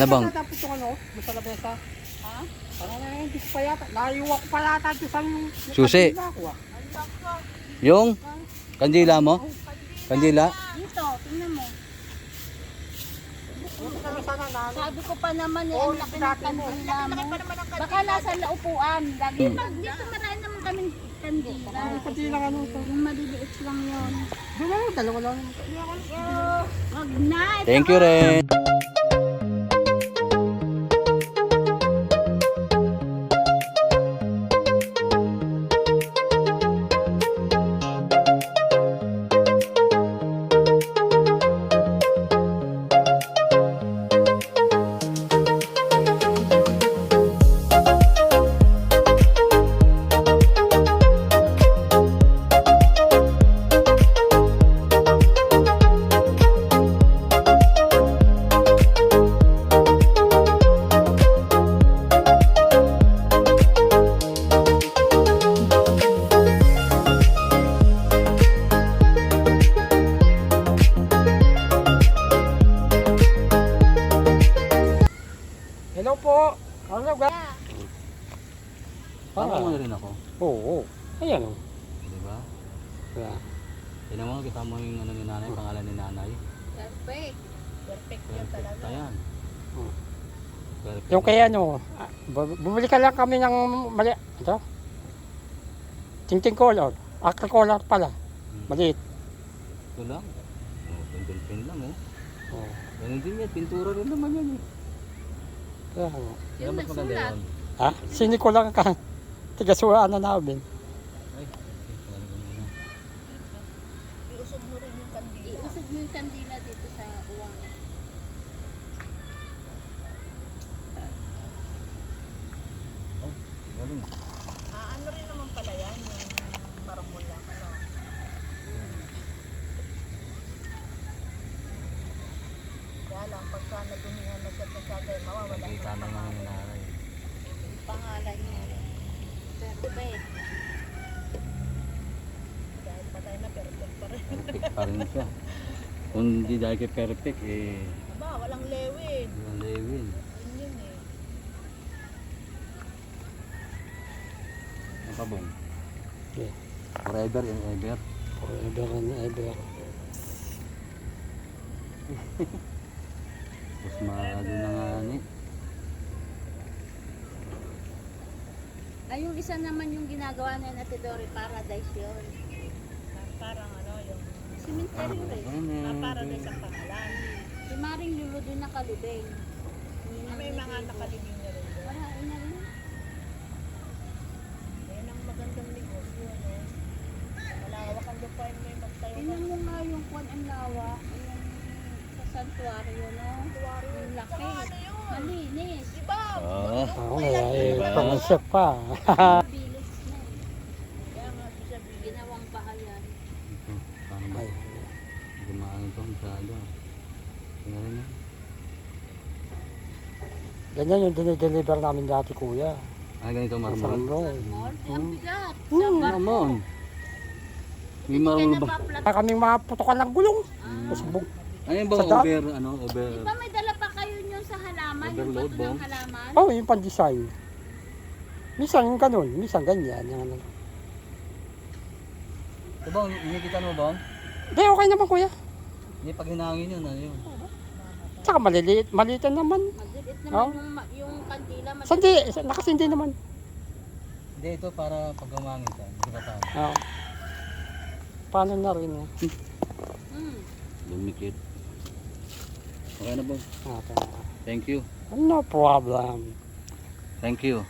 Ano bang? Tapos yung ano, sa labesa. Ha? Parang hindi ko pa yata. Layuwa ko pa yata ito sa yung Susi. Yung kandila mo? Kandila? Dito, tingnan mo. Sana na. Sabi ko pa naman eh, Oo, ang laki ng dati mo. kandila mo. Baka nasa laupuan. Lagi dito marami naman kaming kandila. Pati lang ano ito. Yung maliliit lang yun. Dalawa lang. Wag na. ito Thank you rin. Hello po. Ano ga? Parang mo na rin ako. Oo. Ayan o. Di ba? Yeah. Tinan mo, kita mo yung ano ni nanay, pangalan ni nanay. Perfect. Perfect yun Perfect. talaga. Ayan. Oh. Perfect. Yung kaya ano, bumili ka lang kami ng mali, ito? Tingting color. Aqua color pala. Maliit. Ito lang. Oh, pen lang eh. Oh. Ganun din yan, pintura rin naman yan eh. Kaya, Kaya mas maganda nagsulat. yun. ha? Sini ko lang ka. Tigasuhaan na namin. Ay, talaga muna. Iusog mo rin yung kandila. Iusog mo yung kandila dito sa uwang. Oh, galing. Ano rin naman pala yan, yung marmol lang. Ano? Kaya lang, pagka nadumihan na siya nagkagay, mawawala Nakita na nga yung nanay. pangalan niya. Perfect. Dahil patay na, perfect pa rin. Perfect pa rin siya. Kung hindi dahil kay perfect, eh, Aba, walang lewin. yung Lewin. Yun yun eh. Ang kabong. Okay. Forever and ever. Forever and ever. Tapos marado na nga ni. Ay, yung isa naman yung ginagawa na Ate Dory, Paradise yun. Parang ano, yung cemetery rin. Paradise ang pangalan. Si Maring Lulu doon nakalubing. May mga nakalibing na rin doon. Wala, ina rin. Yan ang magandang negosyo, ano. Malawak ang lupa yung may magtayo. Tingnan mo nga yung kwan ang lawak. Yung sa santuario, no? Yung laki. Malinis. Diba? Oo. Ako may pangasya pa. Mabilis na. Kaya nga siya ginawang bahayan. Ito, paano Ay, gumaan ito, masyado. Tingnan rin yan. ganyan yung dinideliver namin dati kuya. Ah, ganito Sa marmol. roll. More? Ang bigat. Marmol. May marmol ba? Kaming mga putokan ng gulong. Tapos Ano yung bang Sa dam? over, ano, over? Di ba may dala pa kayo yun sa halaman? Yung Overload bato ba? ng halaman? oh, yung pan-design. Minsan ganun, minsan ganyan. Yung ano. Ito ba, nakikita mo ba? Hindi, okay naman kuya. Hindi, pag hinangin yun, ano yun? Tsaka maliliit, malitan naman. Maliit Oh. naman yung kandila. Sandi, nakasindi naman. Hindi, ito para pag humangin ka. Hindi ka paano. Oh. Paano na rin eh. Mm. Lumikit. Okay na ba? Okay. Thank you. No problem. Thank you.